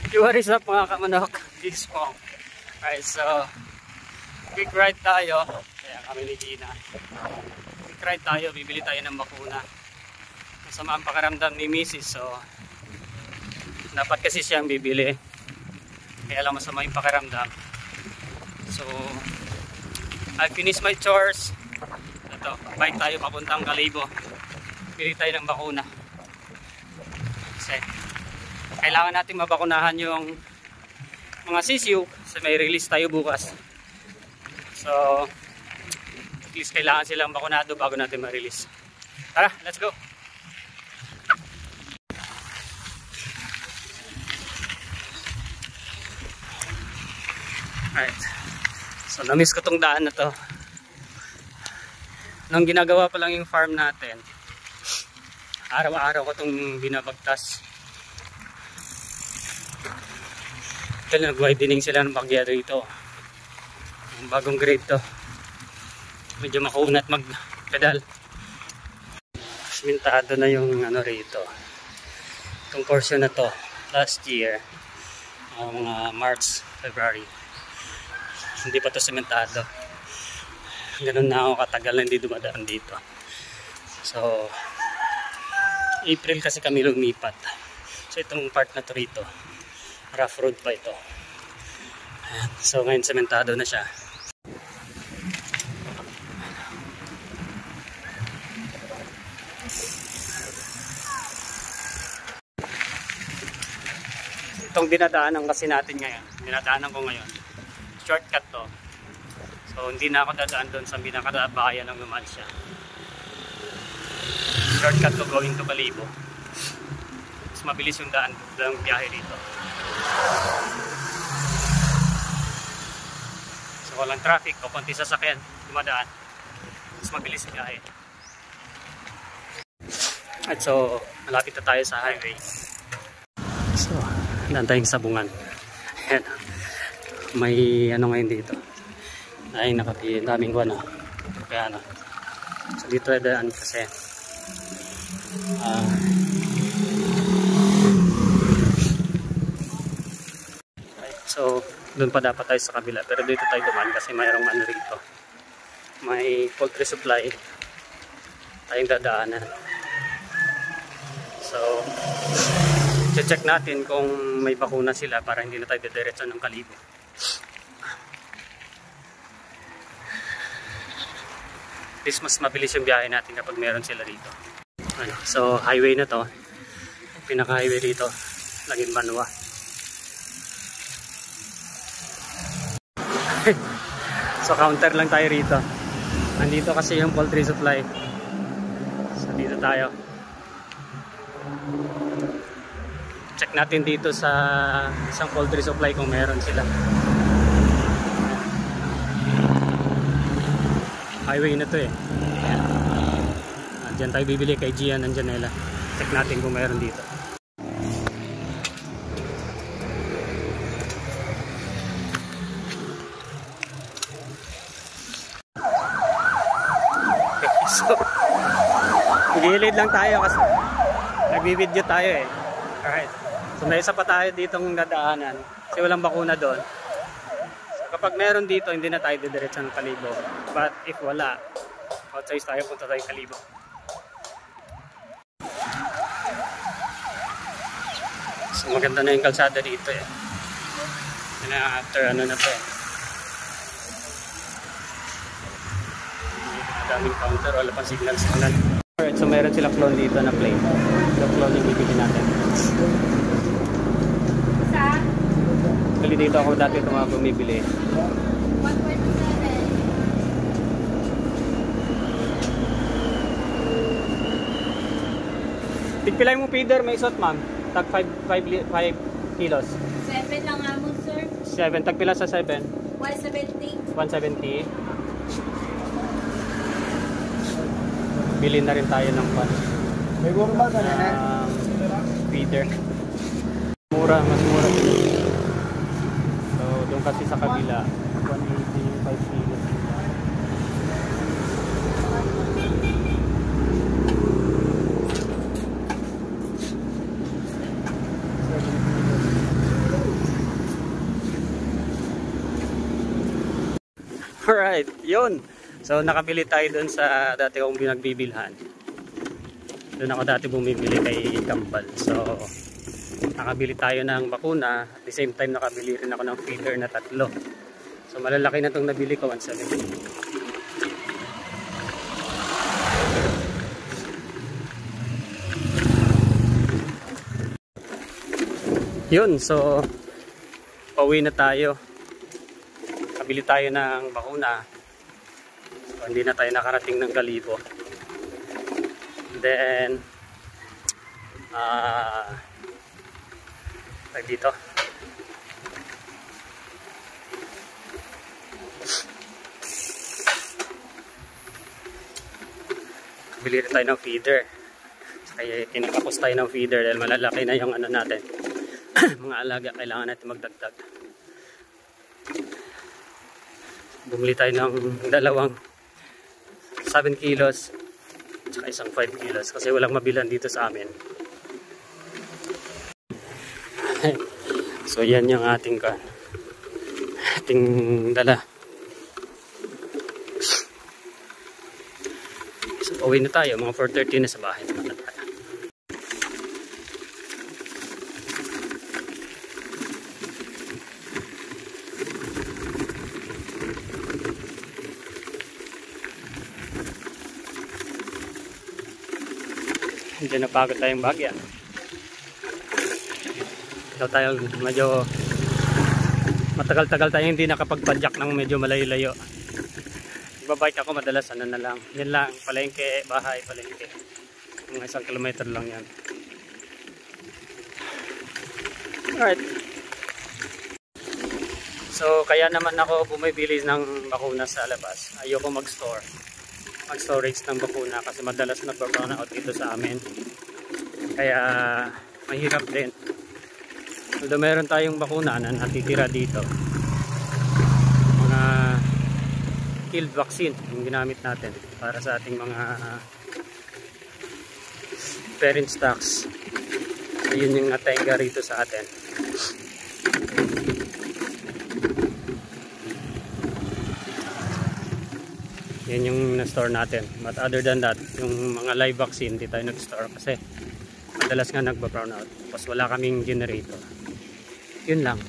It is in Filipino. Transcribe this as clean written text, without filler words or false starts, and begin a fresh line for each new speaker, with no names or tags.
What is up mga kamanok? This Pong. Alright, so quick ride tayo. Kaya kami ni Gina. Quick ride tayo, bibili tayo ng bakuna. Masama ang pakaramdam ni Mrs. So dapat kasi siyang bibili. Kaya lang masama yung pakaramdam. So I finished my chores. Ito, bike tayo papuntang Kalibo. Bili tayo ng bakuna. Kasi kailangan natin mabakunahan yung mga sisiw kasi may release tayo bukas. So at least kailangan silang bakunado bago natin ma-release. Tara, let's go! Alright, so na-miss ko tong daan na to. Nung ginagawa pa lang yung farm natin, araw-araw ko tong binabagtas. Ito, nag-widening sila ng bagya rito. Yung bagong grade to. Medyo makunat mag-pedal. Simintado na yung ano rito. Itong portion na to, last year, mga March, February. Hindi pa to simentado. Ganun na ako katagal na hindi dumadaan dito. So, April kasi kami lumipat. So, itong part na to rito, rough road pa ito. Ayan. So ngayon sementado na siya. Itong dinadaanan kasi natin ngayon, dinadaanan ko ngayon, shortcut to. So hindi na ako dadaan doon sa pinakadabayan ng Numancia. Shortcut to going to Kalibo. Mas mabilis yung daan ng biyahe dito. So walang traffic o konti sasakyan dumadaan, mas mabilis yung biyahe. At so malapit na tayo sa highway. So daan tayong sabungan. Ayan. May ano ngayon dito ay nakapihin daming ko ano. Kaya ano, so dito ay daan kasi so doon pa dapat tayo sa kabila, pero dito tayo dumaan kasi mayroong ano rito, may poultry supply tayong dadaanan. So check natin kung may bakuna sila para hindi na tayo didiretso ng Kalibo. At least mas mabilis yung biyahe natin kapag meron sila dito. So highway na to, pinaka highway dito, Laging Banwa. So counter lang tayo rito. Nandito kasi yung poultry supply. So dito tayo. Check natin dito sa isang poultry supply kung meron sila. Highway na to eh. Diyan tayo bibili kay Gian and Janela. Check natin kung meron dito. So, gilid lang tayo kasi nagbibideo tayo eh. Alright. So may isa pa tayo ditong nadaanan kasi walang bakuna doon. So kapag meron dito, hindi na tayo didiretso ng Kalibo. But if wala, outside tayo, punta tayo Kalibo. So maganda na yung kalsada dito eh. After ano na to eh. Daming counter, wala pang signal sa kanan. Alright, so meron sila clone dito na plane. So clone yung bibili natin. Saan? Kali dito ako dati ito mga bumibili. 1.7. Tigpilay mo feeder, may isot ma'am. Tag 5 kilos.
7 lang nga mo sir.
7, tagpila sa 7?
170.
170. Bili na rin tayo ng pan.
May gumba ka na
feeder. Mura, mas mura dito. So, doon kasi sa kabila, 185 kilos. Alright, yun. So nakabili tayo dun sa dati kong pinagbibilhan. Doon ako dati bumibili kay Kambal. So nakabili tayo ng bakuna. At the same time nakabili rin ako ng feeder na 3. So malalaki na itong nabili ko, 170. Yun, so pauwi na tayo. Nakabili tayo ng bakuna. So hindi na tayo nakarating ng Kalibo. Then dito bili rin tayo ng feeder, kaya tinatapos tayo ng feeder dahil malalaki na yung ano natin mga alaga, kailangan natin magdagdag. Bumili tayo ng 2 7 kilos tsaka isang 5 kilos kasi walang mabilan dito sa amin. So yan yung ating dala. So pauwi na tayo, mga 4:30 na sa bahay naman na tayo. Hindi napagod tayong bagya. So tayo medyo matagal-tagal tayo hindi nakapagpadyak ng medyo malayo-layo. Babike ako madalas ano na lang. Yan lang, palengke, bahay, palengke. Mga 1 kilometer lang yan. Alright. So kaya naman ako bumibili ng bakuna sa labas. Ayoko mag-storage ng bakuna kasi madalas nagba-brown out dito sa amin. Kaya mahirap din. Although meron tayong bakuna na natitira dito, mga killed vaccine yung ginamit natin para sa ating mga parent stocks. Ayun yung natenga rito sa atin. Yan yung na-store natin. But other than that, yung mga live vaccine, hindi tayo nag-store kasi madalas nga nagba-brown out. Tapos wala kaming generator. Yun lang.